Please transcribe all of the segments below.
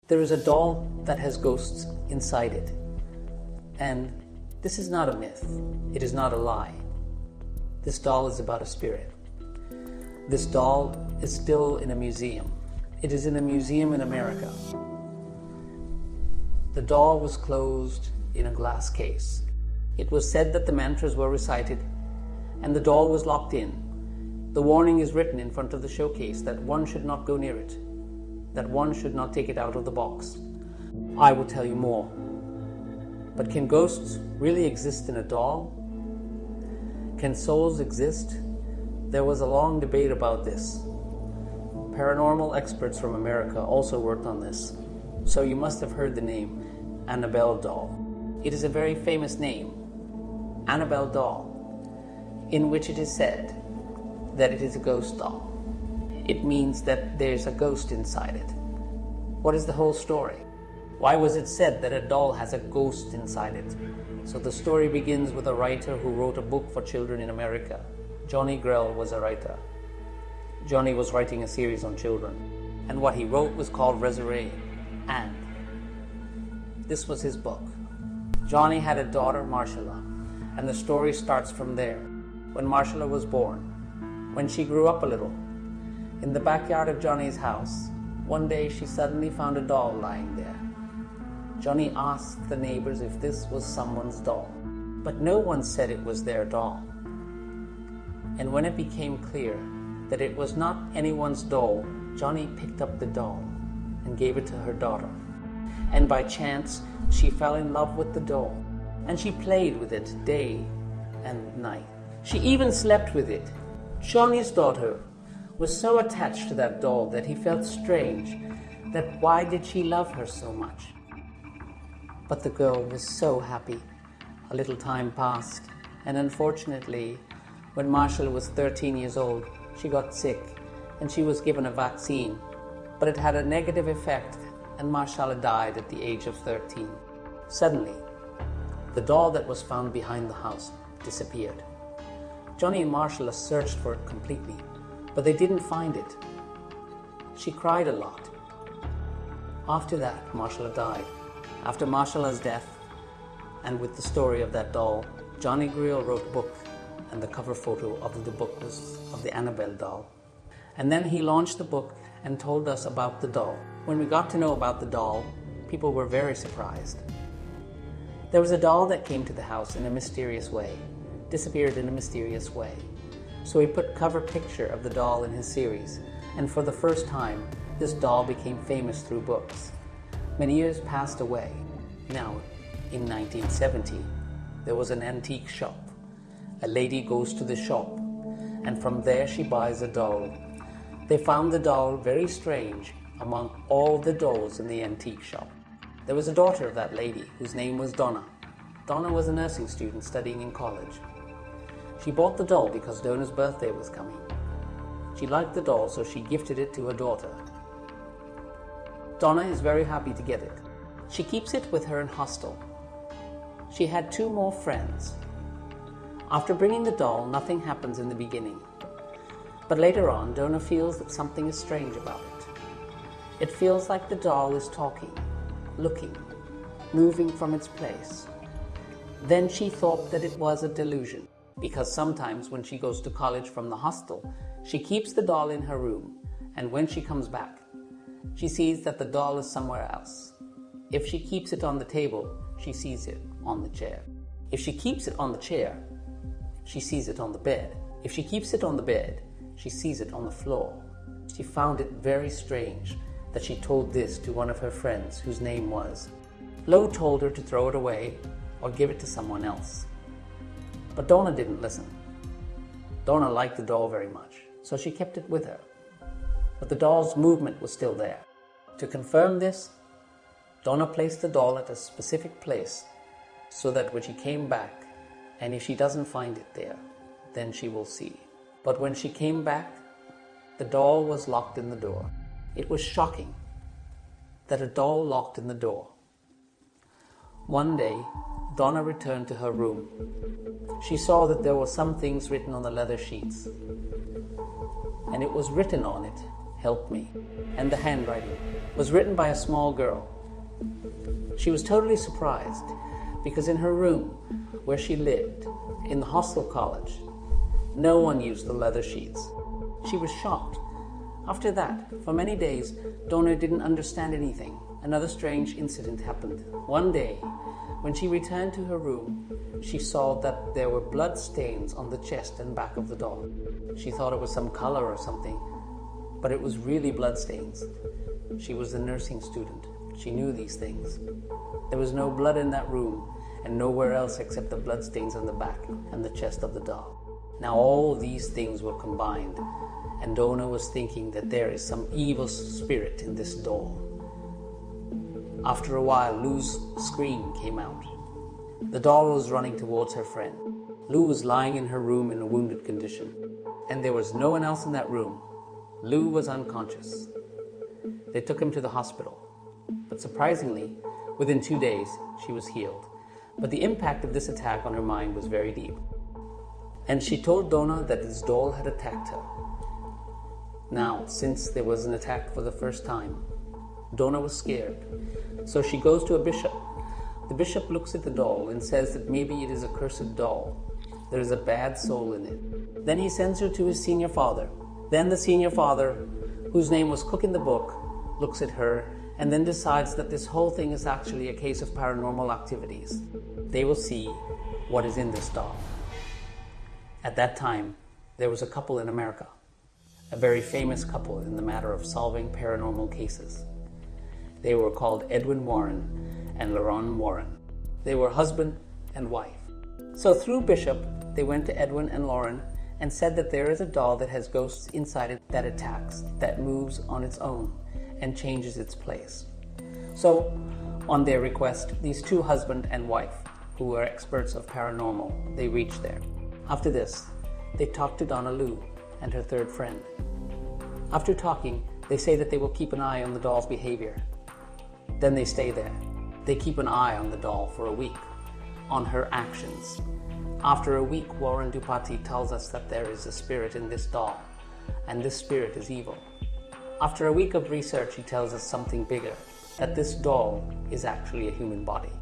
There is a doll that has ghosts inside it. And this is not a myth. It is not a lie. This doll is about a spirit. This doll is still in a museum. It is in a museum in America. The doll was closed in a glass case. It was said that the mantras were recited and the doll was locked in. The warning is written in front of the showcase that one should not go near it, that one should not take it out of the box. I will tell you more. But can ghosts really exist in a doll? Can souls exist? There was a long debate about this. Paranormal experts from America also worked on this. So you must have heard the name Annabelle doll. It is a very famous name, Annabelle doll, in which it is said that it is a ghost doll. It means that there's a ghost inside it. What is the whole story? Why was it said that a doll has a ghost inside it? So the story begins with a writer who wrote a book for children in America. Johnny Grell was a writer. Johnny was writing a series on children, and what he wrote was called Raggedy Ann. This was his book. Johnny had a daughter, Marshalla, and the story starts from there. When Marshalla was born, when she grew up a little, in the backyard of Johnny's house, one day she suddenly found a doll lying there. Johnny asked the neighbors if this was someone's doll, but no one said it was their doll. And when it became clear that it was not anyone's doll, Johnny picked up the doll and gave it to her daughter. And by chance, she fell in love with the doll, and she played with it day and night. She even slept with it. Johnny's daughter was so attached to that doll that he felt strange, that why did she love her so much? But the girl was so happy. A little time passed, and unfortunately, when Marshall was 13 years old, she got sick, and she was given a vaccine, but it had a negative effect, and Marshall died at the age of 13. Suddenly, the doll that was found behind the house disappeared. Johnny and Marshall searched for it completely, but they didn't find it. She cried a lot. After that, Marshall died. After Marshall's death, and with the story of that doll, Johnny Grell wrote a book, and the cover photo of the book was of the Annabelle doll. And then he launched the book and told us about the doll. When we got to know about the doll, people were very surprised. There was a doll that came to the house in a mysterious way, disappeared in a mysterious way. So he put cover picture of the doll in his series, and for the first time, this doll became famous through books. Many years passed away. Now, in 1970, there was an antique shop. A lady goes to the shop, and from there she buys a doll. They found the doll very strange among all the dolls in the antique shop. There was a daughter of that lady whose name was Donna. Donna was a nursing student studying in college. She bought the doll because Donna's birthday was coming. She liked the doll, so she gifted it to her daughter. Donna is very happy to get it. She keeps it with her in hostel. She had 2 more friends. After bringing the doll, nothing happens in the beginning. But later on, Donna feels that something is strange about it. It feels like the doll is talking, looking, moving from its place. Then she thought that it was a delusion, because sometimes when she goes to college from the hostel, she keeps the doll in her room, and when she comes back, she sees that the doll is somewhere else. If she keeps it on the table, she sees it on the chair. If she keeps it on the chair, she sees it on the bed. If she keeps it on the bed, she sees it on the floor. She found it very strange that she told this to one of her friends whose name was. Lo told her to throw it away or give it to someone else. But Donna didn't listen. Donna liked the doll very much, so she kept it with her. But the doll's movement was still there. To confirm this, Donna placed the doll at a specific place so that when she came back, and if she doesn't find it there, then she will see. But when she came back, the doll was locked in the door. It was shocking that a doll locked in the door. One day, Donna returned to her room. She saw that there were some things written on the leather sheets, and it was written on it help me. And the handwriting was written by a small girl. She was totally surprised because in her room where she lived, in the hostel college, no one used the leather sheets. She was shocked. After that, for many days, Donna didn't understand anything. Another strange incident happened. One day, when she returned to her room, she saw that there were blood stains on the chest and back of the doll. She thought it was some color or something, but it was really blood stains. She was a nursing student. She knew these things. There was no blood in that room and nowhere else except the blood stains on the back and the chest of the doll. Now all these things were combined, and Donna was thinking that there is some evil spirit in this doll. After a while, Lou's scream came out. The doll was running towards her friend. Lou was lying in her room in a wounded condition, and there was no one else in that room. Lou was unconscious. They took him to the hospital, but surprisingly, within 2 days, she was healed. But the impact of this attack on her mind was very deep. And she told Donna that this doll had attacked her. Now, since there was an attack for the first time, Donna was scared. So she goes to a bishop. The bishop looks at the doll and says that maybe it is a cursed doll. There is a bad soul in it. Then he sends her to his senior father. Then the senior father, whose name was Cook in the book, looks at her and then decides that this whole thing is actually a case of paranormal activities. They will see what is in this doll. At that time, there was a couple in America, a very famous couple in the matter of solving paranormal cases. They were called Edwin Warren and Lorraine Warren. They were husband and wife. So through Bishop, they went to Edwin and Lauren and said that there is a doll that has ghosts inside it that attacks, that moves on its own and changes its place. So, on their request, these two husband and wife, who were experts of paranormal, they reached there. After this, they talked to Donna Lou and her third friend. After talking, they say that they will keep an eye on the doll's behavior. Then they stay there. They keep an eye on the doll for a week, on her actions. After a week, Warren Dupati tells us that there is a spirit in this doll, and this spirit is evil. After a week of research, he tells us something bigger, that this doll is actually a human body.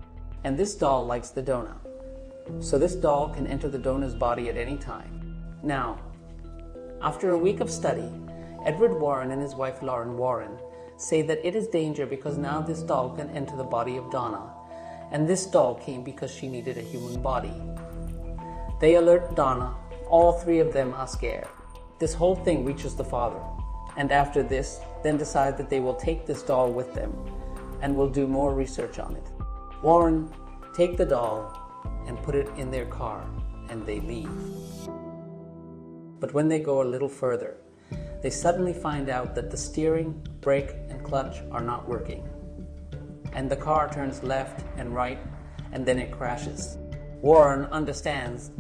And this doll likes the Donna. So this doll can enter the Donna's body at any time. Now, after a week of study, Edward Warren and his wife Lauren Warren say that it is danger because now this doll can enter the body of Donna, and this doll came because she needed a human body. They alert Donna. All three of them are scared. This whole thing reaches the father, and after this, then decide that they will take this doll with them and will do more research on it. Warren take the doll and put it in their car, and they leave. But when they go a little further, they suddenly find out that the steering, brake, and clutch are not working. And the car turns left and right, and then it crashes. Warren understands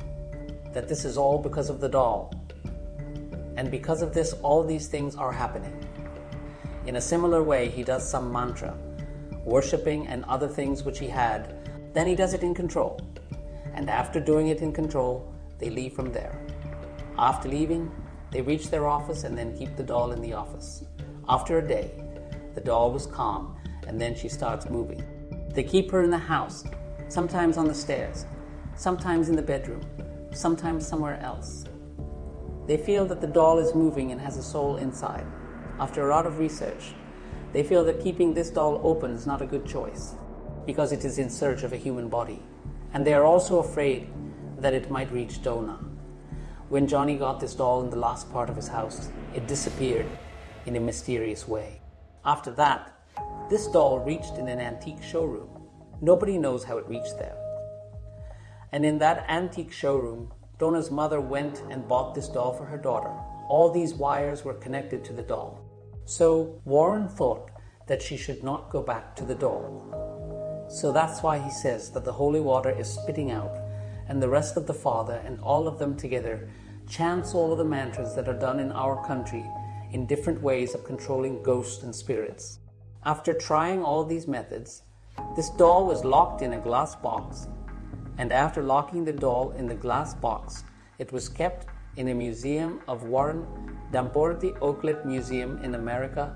that this is all because of the doll. And because of this, all these things are happening. In a similar way, he does some mantra, worshipping and other things which he had. Then he does it in control. And after doing it in control, they leave from there. After leaving, they reach their office and then keep the doll in the office. After a day, the doll was calm, and then she starts moving. They keep her in the house, sometimes on the stairs, sometimes in the bedroom, sometimes somewhere else. They feel that the doll is moving and has a soul inside. After a lot of research, they feel that keeping this doll open is not a good choice because it is in search of a human body. And they are also afraid that it might reach Donna. When Johnny got this doll in the last part of his house, it disappeared in a mysterious way. After that, this doll reached in an antique showroom. Nobody knows how it reached there. And in that antique showroom, Donna's mother went and bought this doll for her daughter. All these wires were connected to the doll. So Warren thought that she should not go back to the doll. So that's why he says that the holy water is spitting out, and the rest of the Father and all of them together chants all of the mantras that are done in our country in different ways of controlling ghosts and spirits. After trying all these methods, this doll was locked in a glass box, and after locking the doll in the glass box, it was kept in a museum of Warren Damporti Oaklet Museum in America.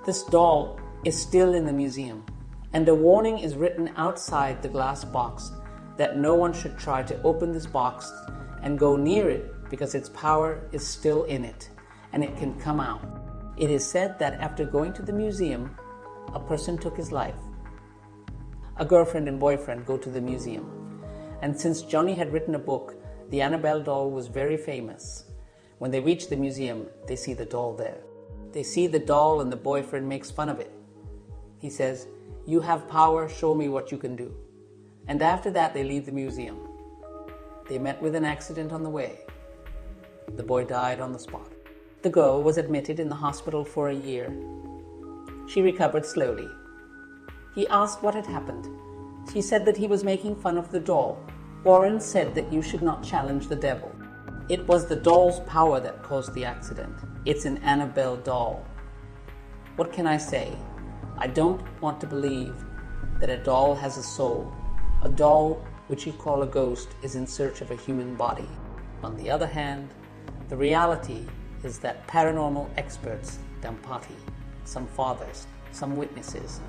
This doll is still in the museum, and a warning is written outside the glass box that no one should try to open this box and go near it because its power is still in it and it can come out. It is said that after going to the museum, a person took his life. A girlfriend and boyfriend go to the museum, and since Johnny had written a book, the Annabelle doll was very famous. When they reach the museum, they see the doll there. They see the doll and the boyfriend makes fun of it. He says, "You have power, show me what you can do." And after that, they leave the museum. They met with an accident on the way. The boy died on the spot. The girl was admitted in the hospital for a year. She recovered slowly. He asked what had happened. She said that he was making fun of the doll. Warren said that you should not challenge the devil. It was the doll's power that caused the accident. It's an Annabelle doll. What can I say? I don't want to believe that a doll has a soul. A doll, which you call a ghost, is in search of a human body. On the other hand, the reality is that paranormal experts, Damporti, some fathers, some witnesses,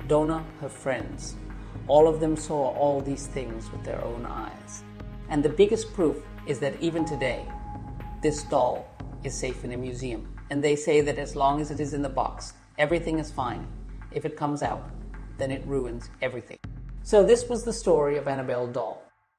Donna, her friends, all of them saw all these things with their own eyes. And the biggest proof is that even today, this doll is safe in a museum. And they say that as long as it is in the box, everything is fine. If it comes out, then it ruins everything. So this was the story of Annabelle doll.